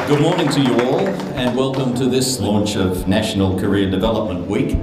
Good morning to you all, and welcome to this launch of National Career Development Week.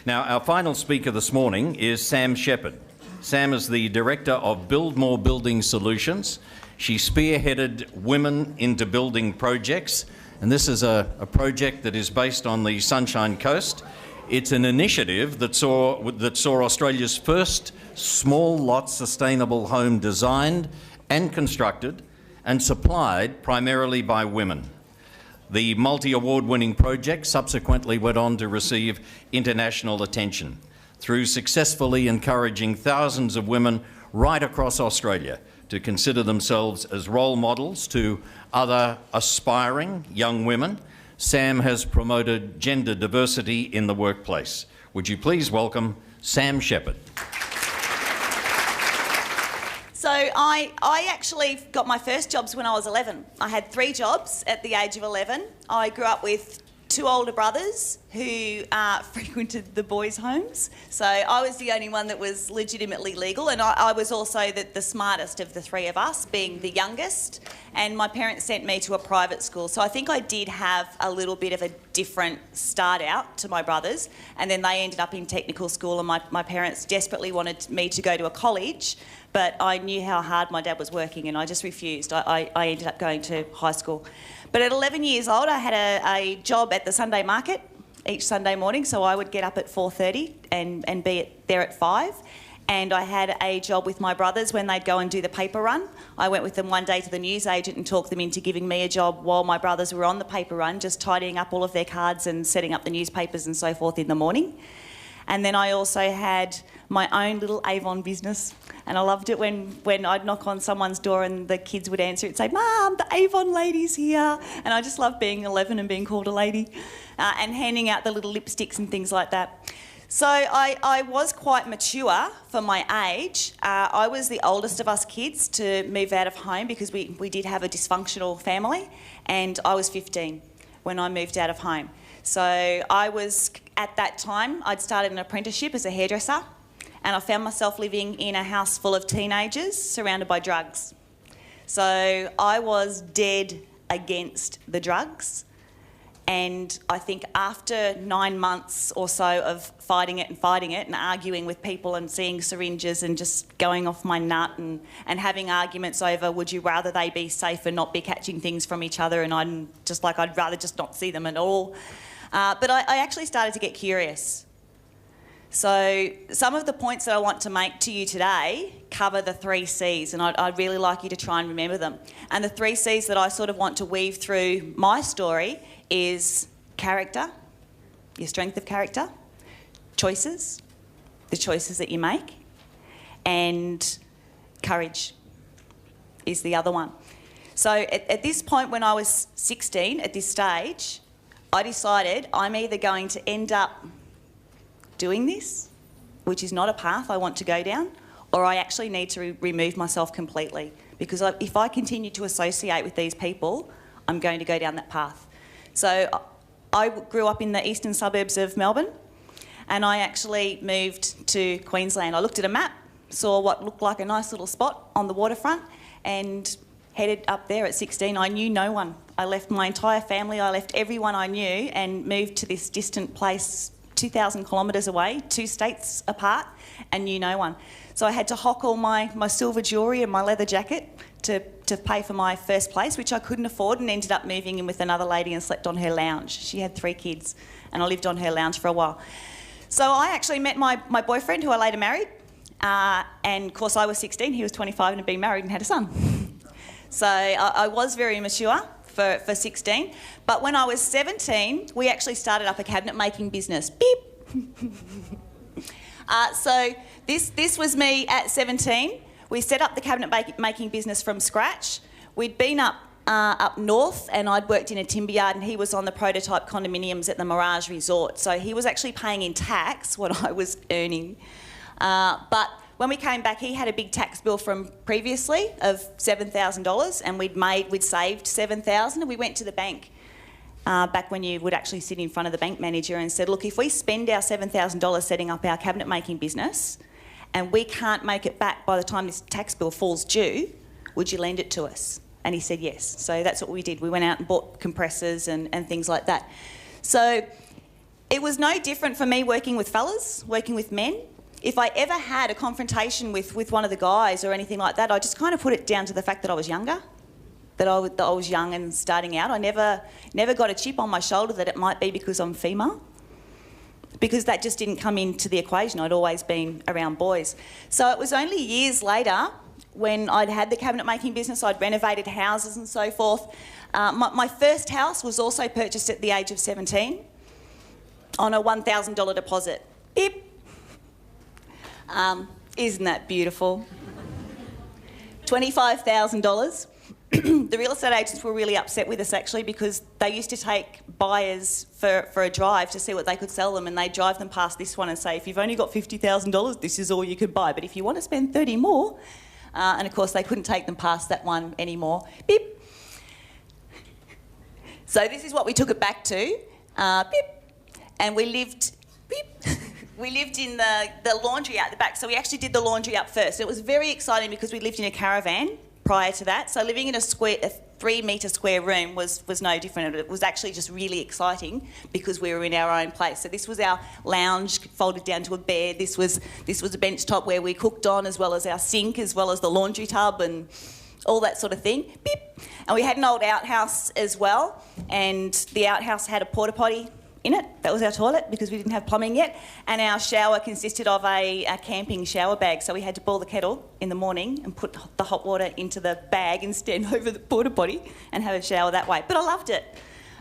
Now, our final speaker this morning is Sam Sheppard. Sam is the Director of Build More Building Solutions. She spearheaded Women into Building projects, and this is a project that is based on the Sunshine Coast. It's an initiative that saw Australia's first small lot sustainable home designed and constructed and supplied primarily by women. The multi-award-winning project subsequently went on to receive international attention through successfully encouraging thousands of women right across Australia to consider themselves as role models to other aspiring young women. Sam has promoted gender diversity in the workplace. Would you please welcome Sam Sheppard. So I actually got my first jobs when I was 11. I had 3 jobs at the age of 11. I grew up with 2 older brothers who frequented the boys' homes. So I was the only one that was legitimately legal, and I was also the smartest of the 3 of us, being the youngest. And my parents sent me to a private school. So I think I did have a little bit of a different start out to my brothers. And then they ended up in technical school, and my parents desperately wanted me to go to a college. But I knew how hard my dad was working and I just refused. I ended up going to high school. But at 11 years old, I had a job at the Sunday market each Sunday morning. So I would get up at 4:30 and be there at 5. And I had a job with my brothers when they'd go and do the paper run. I went with them one day to the newsagent and talked them into giving me a job while my brothers were on the paper run, just tidying up all of their cards and setting up the newspapers and so forth in the morning. And then I also had my own little Avon business, and I loved it when I'd knock on someone's door and the kids would answer it and say, "Mum, the Avon lady's here." And I just loved being 11 and being called a lady, and handing out the little lipsticks and things like that. So I was quite mature for my age. I was the oldest of us kids to move out of home because we did have a dysfunctional family, and I was 15 when I moved out of home. So I was, at that time, I'd started an apprenticeship as a hairdresser, and I found myself living in a house full of teenagers surrounded by drugs. So I was dead against the drugs, and I think after 9 months or so of fighting it and arguing with people and seeing syringes and just going off my nut and having arguments over would you rather they be safe and not be catching things from each other, and I'd rather just not see them at all. But I actually started to get curious. So some of the points that I want to make to you today cover the 3 C's, and I'd really like you to try and remember them. And the 3 C's that I sort of want to weave through my story is character, your strength of character, choices, the choices that you make, and courage is the other one. So at this point when I was 16, at this stage, I decided I'm either going to end up doing this, which is not a path I want to go down, or I actually need to remove myself completely, because if I continue to associate with these people, I'm going to go down that path. So I grew up in the eastern suburbs of Melbourne, and I actually moved to Queensland. I looked at a map, saw what looked like a nice little spot on the waterfront, and headed up there at 16. I knew no one. I left my entire family, I left everyone I knew, and moved to this distant place 2,000 kilometres away, 2 states apart, and knew no one. So I had to hock all my silver jewellery and my leather jacket to pay for my first place, which I couldn't afford, and ended up moving in with another lady and slept on her lounge. She had 3 kids, and I lived on her lounge for a while. So I actually met my boyfriend, who I later married, and of course I was 16, he was 25 and had been married and had a son. So I was very mature for 16, but when I was 17, we actually started up a cabinet making business. Beep. So this was me at 17. We set up the cabinet making business from scratch. We'd been up up north, and I'd worked in a timber yard, and he was on the prototype condominiums at the Mirage Resort. So he was actually paying in tax what I was earning. But when we came back, he had a big tax bill from previously of $7,000, and we'd saved $7,000, and we went to the bank back when you would actually sit in front of the bank manager and said, look, if we spend our $7,000 setting up our cabinet making business and we can't make it back by the time this tax bill falls due, would you lend it to us? And he said yes. So that's what we did. We went out and bought compressors and things like that. So it was no different for me working with fellas, working with men. If I ever had a confrontation with one of the guys or anything like that, I just kind of put it down to the fact that I was younger. That I was young and starting out. I never got a chip on my shoulder that it might be because I'm female, because that just didn't come into the equation. I'd always been around boys. So it was only years later when I'd had the cabinet making business, I'd renovated houses and so forth. My first house was also purchased at the age of 17 on a $1,000 deposit. Beep. Isn't that beautiful? $25,000. The real estate agents were really upset with us actually, because they used to take buyers for a drive to see what they could sell them, and they'd drive them past this one and say, if you've only got $50,000, this is all you could buy, but if you want to spend 30 more, and of course they couldn't take them past that one anymore. Beep. So this is what we took it back to. Beep. And we lived, beep. We lived in the laundry out the back, so we actually did the laundry up first. It was very exciting because we lived in a caravan prior to that, so living in a 3-metre square room was no different. It was actually just really exciting because we were in our own place. So this was our lounge folded down to a bed. This was a bench top where we cooked on, as well as our sink, as well as the laundry tub and all that sort of thing. Beep. And we had an old outhouse as well, and the outhouse had a porta potty in it. That was our toilet because we didn't have plumbing yet, and our shower consisted of a camping shower bag, so we had to boil the kettle in the morning and put the hot water into the bag and stand over the porta potty and have a shower that way. But I loved it,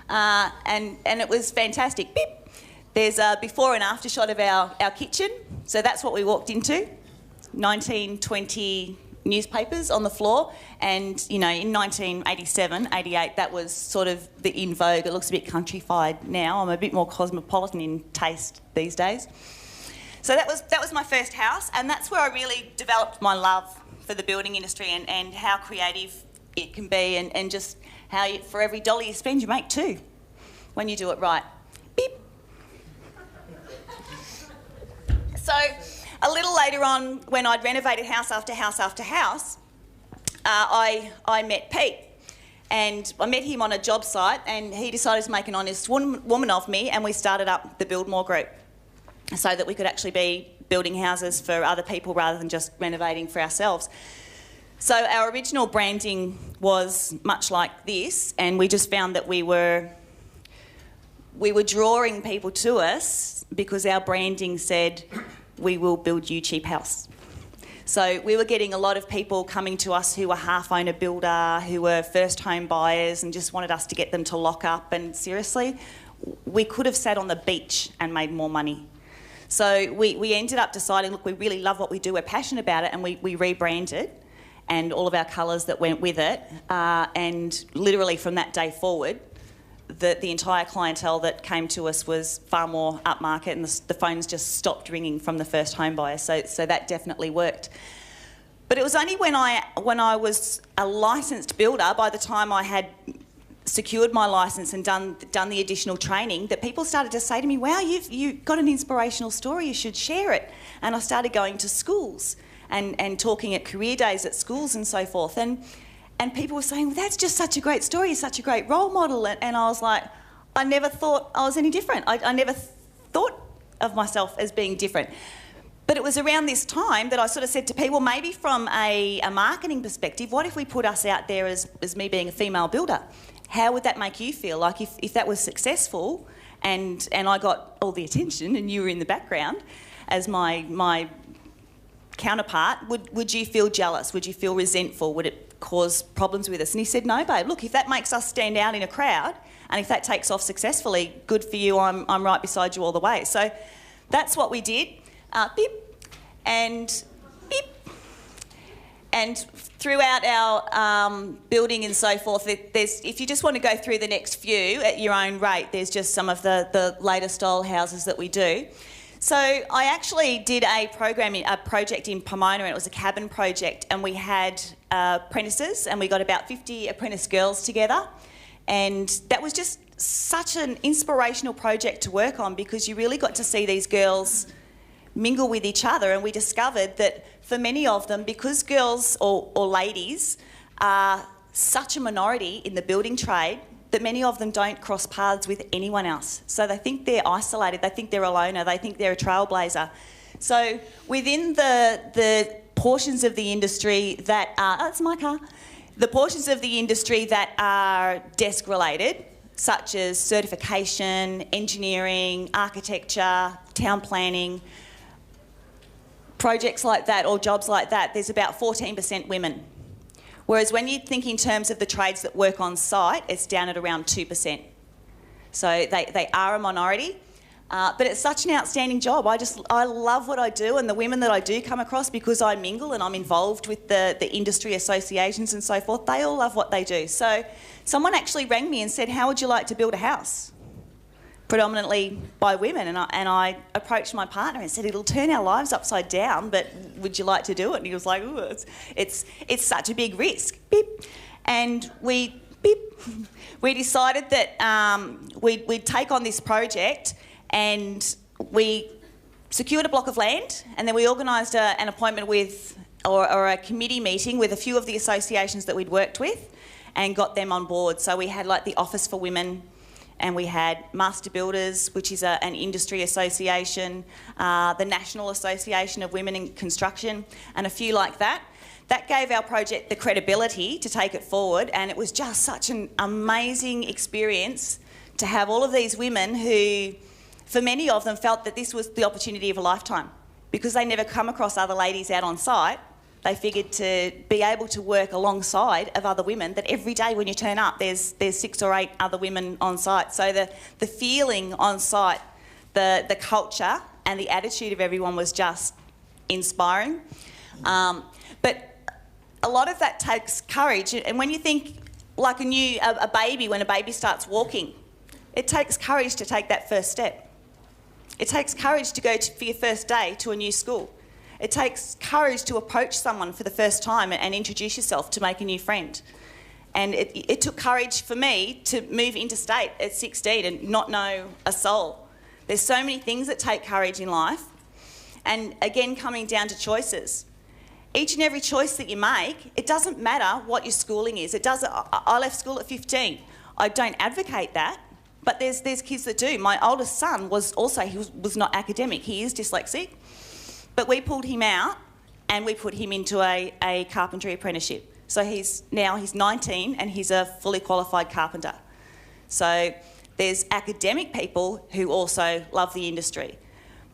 and it was fantastic. Beep. There's a before and after shot of our kitchen, so that's what we walked into. 1920 newspapers on the floor, and in 1987, 88, that was sort of the in vogue. It looks a bit countrified now. I'm a bit more cosmopolitan in taste these days. So that was my first house, and that's where I really developed my love for the building industry and how creative it can be, and just how for every dollar you spend, you make two when you do it right. Beep. So a little later on, when I'd renovated house after house after house, I met Pete, and I met him on a job site, and he decided to make an honest woman of me, and we started up the Build More group so that we could actually be building houses for other people rather than just renovating for ourselves. So our original branding was much like this, and we just found that we were drawing people to us because our branding said, we will build you cheap house. So we were getting a lot of people coming to us who were half-owner builder, who were first home buyers, and just wanted us to get them to lock up. And seriously, we could have sat on the beach and made more money. So we ended up deciding, look, we really love what we do, we're passionate about it, and we rebranded, and all of our colours that went with it. And literally from that day forward, the entire clientele that came to us was far more upmarket, and the phones just stopped ringing from the first home buyer. So that definitely worked. But it was only when I was a licensed builder, by the time I had secured my licence and done the additional training, that people started to say to me, wow, you've got an inspirational story, you should share it. And I started going to schools and talking at career days at schools and so forth. And people were saying, well, that's just such a great story, such a great role model. And I was like, I never thought I was any different. I never thought of myself as being different. But it was around this time that I sort of said to people, maybe from a marketing perspective, what if we put us out there as me being a female builder? How would that make you feel? Like if that was successful and I got all the attention and you were in the background as my counterpart, would you feel jealous? Would you feel resentful? Would it cause problems with us? And he said, no, babe, look, if that makes us stand out in a crowd and if that takes off successfully, good for you, I'm right beside you all the way. So that's what we did. Beep and beep. And throughout our building and so forth, there's, if you just want to go through the next few at your own rate, there's just some of the later style houses that we do. So I actually did a project in Pomona, and it was a cabin project, and we had apprentices, and we got about 50 apprentice girls together, and that was just such an inspirational project to work on, because you really got to see these girls mingle with each other. And we discovered that for many of them, because girls or ladies are such a minority in the building trade, that many of them don't cross paths with anyone else. So they think they're isolated, they think they're a loner, they think they're a trailblazer. So within the portions of the industry that are, that's my car, the portions of the industry that are desk related, such as certification, engineering, architecture, town planning, projects like that or jobs like that, there's about 14% women. Whereas when you think in terms of the trades that work on site, it's down at around 2%. So they are a minority, but it's such an outstanding job. I love what I do, and the women that I do come across, because I mingle and I'm involved with the industry associations and so forth, they all love what they do. So someone actually rang me and said, how would you like to build a house? Predominantly by women, and I approached my partner and said, it'll turn our lives upside down, but would you like to do it? And he was like, ooh, it's such a big risk. Beep. And we decided that we'd take on this project, and we secured a block of land, and then we organised an appointment with, or a committee meeting with a few of the associations that we'd worked with, and got them on board. So we had like the Office for Women, and we had Master Builders, which is an industry association, the National Association of Women in Construction, and a few like that. That gave our project the credibility to take it forward, and it was just such an amazing experience to have all of these women who, for many of them, felt that this was the opportunity of a lifetime, because they never come across other ladies out on site. They figured to be able to work alongside of other women, that every day when you turn up, there's 6 or 8 other women on site. So the feeling on site, the culture and the attitude of everyone was just inspiring. But a lot of that takes courage. And when you think like a baby, when a baby starts walking, it takes courage to take that first step. It takes courage to go for your first day to a new school. It takes courage to approach someone for the first time and introduce yourself, to make a new friend. And it took courage for me to move interstate at 16 and not know a soul. There's so many things that take courage in life. And again, coming down to choices. Each and every choice that you make, it doesn't matter what your schooling is. I left school at 15. I don't advocate that, but there's kids that do. My oldest son was not academic. He is dyslexic. But we pulled him out and we put him into a carpentry apprenticeship. So he's 19 and he's a fully qualified carpenter. So there's academic people who also love the industry.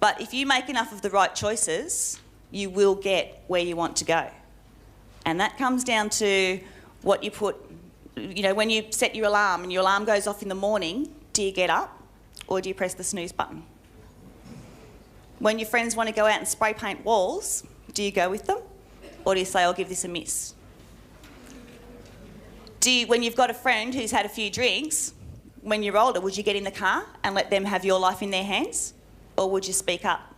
But if you make enough of the right choices, you will get where you want to go. And that comes down to what you put, when you set your alarm and your alarm goes off in the morning, do you get up or do you press the snooze button? When your friends want to go out and spray paint walls, do you go with them? Or do you say, I'll give this a miss? When you've got a friend who's had a few drinks, when you're older, would you get in the car and let them have your life in their hands? Or would you speak up?